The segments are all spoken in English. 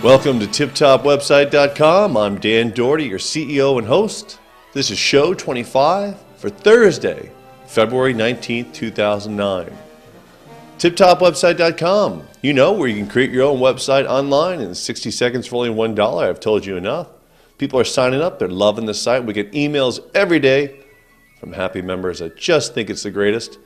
Welcome to TipTopWebsite.com. I'm Dan Doherty, your CEO and host. This is show 25 for Thursday, February 19th, 2009. TipTopWebsite.com. You know where you can create your own website online in 60 seconds for only $1. I've told you enough. People are signing up. They're loving the site. We get emails every day from happy members that just think it's the greatest.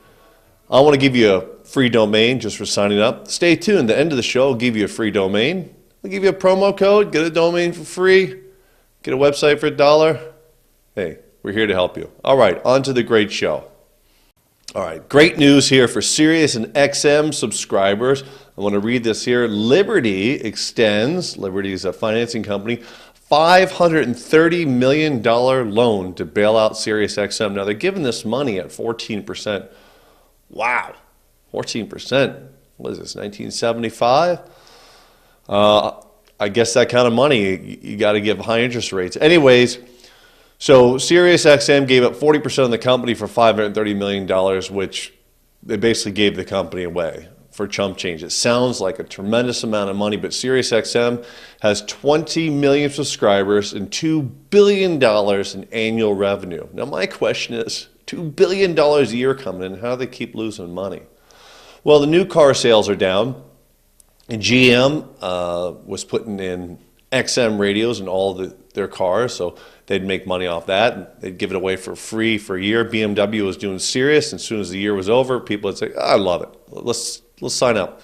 I want to give you a free domain just for signing up. Stay tuned. At the end of the show, I'll give you a free domain. I'll give you a promo code. Get a domain for free. Get a website for $1. Hey, we're here to help you. All right, on to the great show. All right, great news here for Sirius and XM subscribers. I want to read this here. Liberty extends, Liberty is a financing company, $530 million loan to bail out Sirius XM. Now, they're giving this money at 14%. Wow, 14%. What is this, 1975? I guess that kind of money, you got to give high interest rates. Anyways, so Sirius XM gave up 40% of the company for $530 million, which they basically gave the company away for chump change. It sounds like a tremendous amount of money, but Sirius XM has 20 million subscribers and $2 billion in annual revenue. Now, my question is, $2 billion a year coming in, how do they keep losing money? Well, the new car sales are down. And GM was putting in XM radios in all their cars, so they'd make money off that. And they'd give it away for free for a year. BMW was doing Sirius, and as soon as the year was over, people would say, I love it. Let's sign up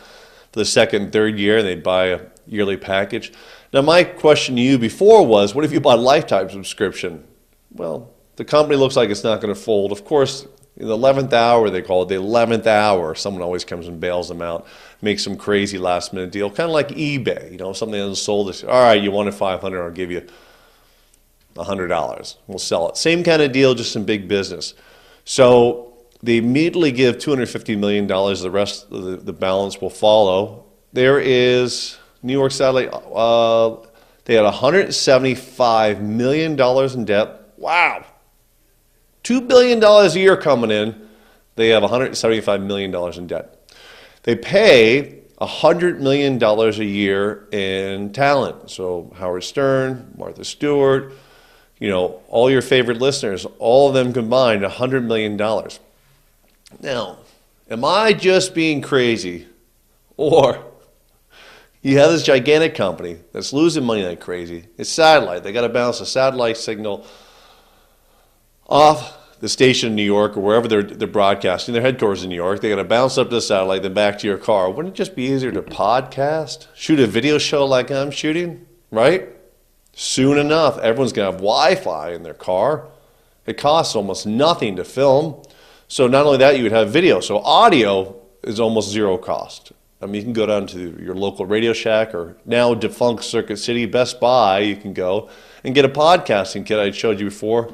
for the second and third year, and they'd buy a yearly package. Now, my question to you before was, what if you bought a lifetime subscription? Well, the company looks like it's not going to fold. Of course, in the 11th hour, they call it the 11th hour, someone always comes and bails them out, makes some crazy last-minute deal, kind of like eBay. You know, if something hasn't sold, they say, all right, you wanted $500, I'll give you $100. We'll sell it. Same kind of deal, just in big business. So they immediately give $250 million. The rest of the balance will follow. There is New York Satellite. They had $175 million in debt. Wow. $2 billion a year coming in. They have $175 million in debt. They pay $100 million a year in talent. So Howard Stern, Martha Stewart, you know, all your favorite listeners, all of them combined, $100 million. Now, am I just being crazy? Or you have this gigantic company that's losing money like crazy. It's satellite. They got to bounce a satellite signal off the station in New York or wherever they're broadcasting, their headquarters in New York. They got to bounce up to the satellite, then back to your car. Wouldn't it just be easier to podcast? Shoot a video show like I'm shooting, right? Soon enough, everyone's going to have Wi-Fi in their car. It costs almost nothing to film. So not only that, you would have video. So audio is almost zero cost. I mean, you can go down to your local Radio Shack or now defunct Circuit City, Best Buy. You can go and get a podcasting kit I showed you before.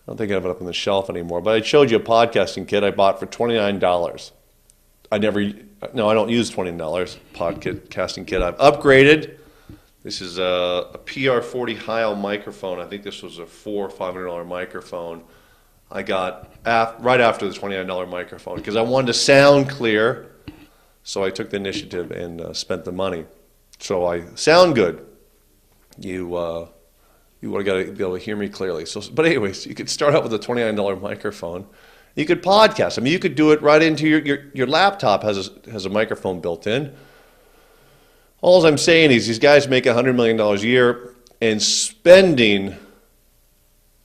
I don't think I have it up on the shelf anymore, but I showed you a podcasting kit I bought for $29. I don't use $29 podcasting kit. I've upgraded. This is a PR40 Heil microphone. I think this was a $400 or $500 microphone I got right after the $29 microphone because I wanted to sound clear, so I took the initiative and spent the money. So I sound good. You got to be able to hear me clearly. But anyways, you could start out with a $29 microphone. You could podcast. I mean, you could do it right into your laptop has a microphone built in. All I'm saying is these guys make $100 million a year and spending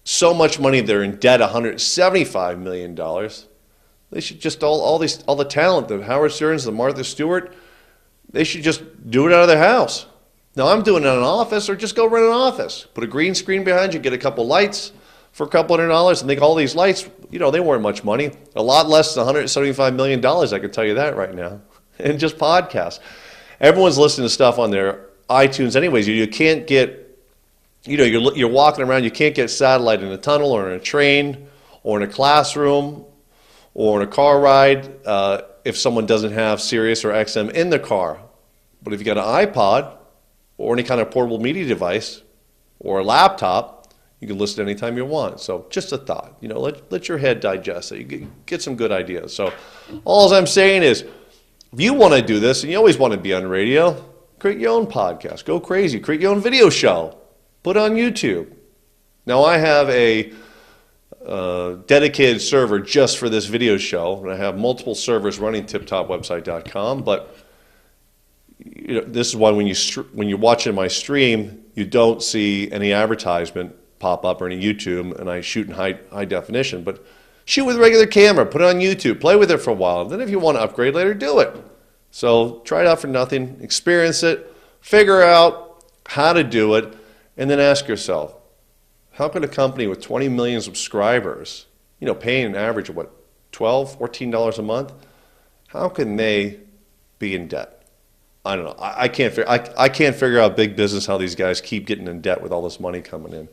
so much money they're in debt, $175 million. They should just all the talent, the Howard Sterns, the Martha Stewart, they should just do it out of their house. Now, I'm doing it in an office, or just go rent an office. Put a green screen behind you, get a couple lights for a couple $100, and think all these lights, you know, they weren't much money. A lot less than $175 million, I can tell you that right now. And just podcasts. Everyone's listening to stuff on their iTunes anyways. You can't get, you know, you're walking around, you can't get satellite in a tunnel or in a train or in a classroom or in a car ride if someone doesn't have Sirius or XM in the car. But if you got an iPod, or any kind of portable media device, or a laptop, you can listen anytime you want. So just a thought, you know, let your head digest it. You get some good ideas. So all I'm saying is, if you want to do this, and you always want to be on radio, Create your own podcast. Go crazy. Create your own video show. Put it on YouTube. Now, I have a dedicated server just for this video show, and I have multiple servers running tiptopwebsite.com, but this is why when you're watching my stream, you don't see any advertisement pop up or any YouTube, and I shoot in high definition. But shoot with a regular camera, put it on YouTube, play with it for a while, and then if you want to upgrade later, do it. So try it out for nothing, experience it, figure out how to do it, and then ask yourself, how could a company with 20 million subscribers, paying an average of what, $12, $14 a month, how can they be in debt? I don't know. I can't figure out big business how these guys keep getting in debt with all this money coming in.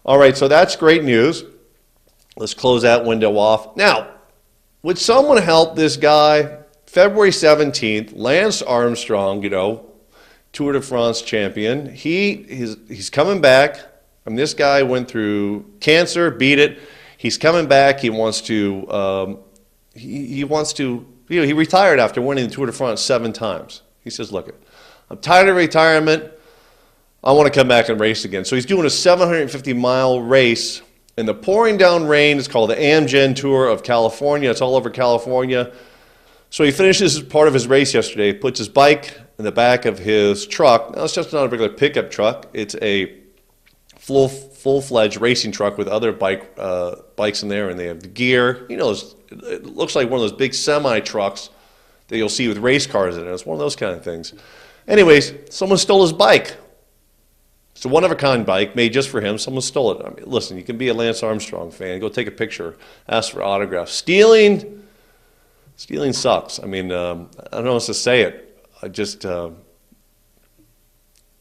All right, so that's great news. Let's close that window off. Now, would someone help this guy? February 17th, Lance Armstrong, Tour de France champion. He's coming back. This guy went through cancer, beat it. He's coming back. He wants to. He retired after winning the Tour de France 7 times. He says, "Look, I'm tired of retirement. I want to come back and race again." So he's doing a 750-mile race in the pouring down rain. It's called the Amgen Tour of California. It's all over California. So he finishes part of his race yesterday. He puts his bike in the back of his truck. Now, it's just not a regular pickup truck. It's a full-fledged racing truck with other bikes in there, and they have the gear. It looks like one of those big semi-trucks that you'll see with race cars in it. It's one of those kind of things. Anyways, someone stole his bike. It's a one-of-a-kind bike made just for him. Someone stole it. Listen, you can be a Lance Armstrong fan. Go take a picture. Ask for autographs. Stealing sucks. I don't know how else to say it.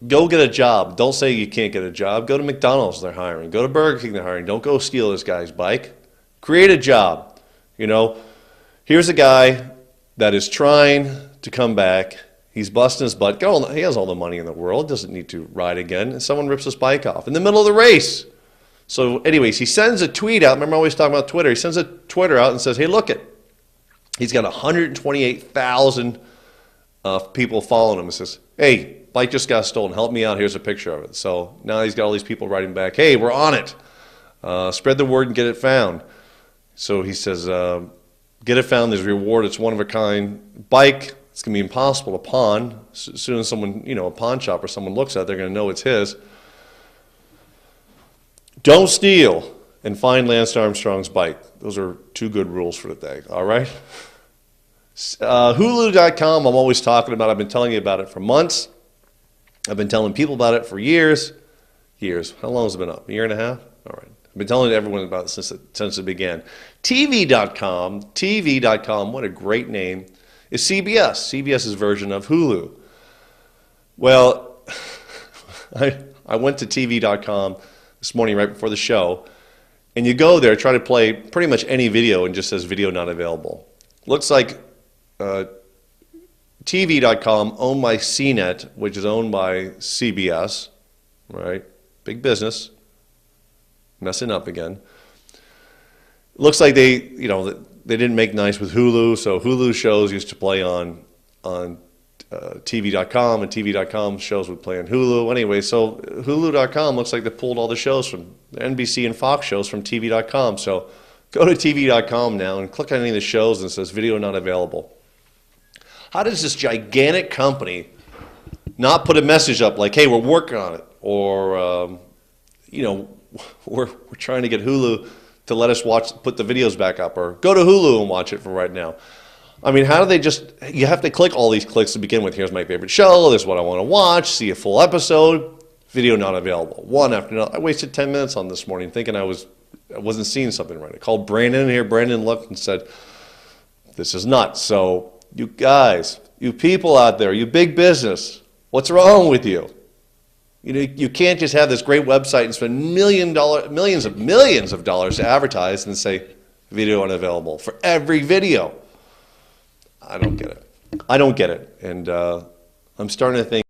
Go get a job. Don't say you can't get a job. Go to McDonald's, they're hiring. Go to Burger King, they're hiring. Don't go steal this guy's bike. Create a job. Here's a guy that is trying to come back. He's busting his butt. He has all the money in the world. Doesn't need to ride again. And someone rips his bike off in the middle of the race. So anyways, he sends a tweet out. Remember, I always talk about Twitter. He sends a Twitter out and says, "Hey, look it." He's got 128,000 people following him. He says, "Hey, bike just got stolen. Help me out. Here's a picture of it." So now he's got all these people writing back, "Hey, we're on it. Spread the word and get it found." So he says, "Get it found. There's a reward. It's one-of-a-kind bike. It's going to be impossible to pawn. As soon as someone, a pawn shop or someone looks at it, they're going to know it's his. Don't steal and find Lance Armstrong's bike." Those are 2 good rules for the day. All right? Hulu.com, I'm always talking about. I've been telling you about it for months. I've been telling people about it for years. How long has it been up? A year and a half? All right. I've been telling everyone about it since it began. TV.com, what a great name, is CBS's version of Hulu. Well, I went to TV.com this morning right before the show, and you go there, try to play pretty much any video, and just says video not available. Looks like TV.com owned by CNET, which is owned by CBS, right? Big business, messing up again. Looks like they didn't make nice with Hulu, so Hulu shows used to play on TV.com, and TV.com shows would play on Hulu. Anyway, so Hulu.com looks like they pulled all the shows from the NBC and Fox shows from TV.com. So go to TV.com now and click on any of the shows and it says video not available. How does this gigantic company not put a message up like, "Hey, we're working on it," or we're trying to get Hulu to let us put the videos back up, or go to Hulu and watch it for right now? How do they you have to click all these clicks to begin with. Here's my favorite show, this is what I want to watch, see a full episode, video not available. One after another. I wasted 10 minutes on this morning thinking I wasn't seeing something right. I called Brandon here. Brandon looked and said, "This is nuts." So you guys, you people out there, you big business, what's wrong with you? You can't just have this great website and spend millions of dollars to advertise and say video unavailable for every video. I don't get it. And I'm starting to think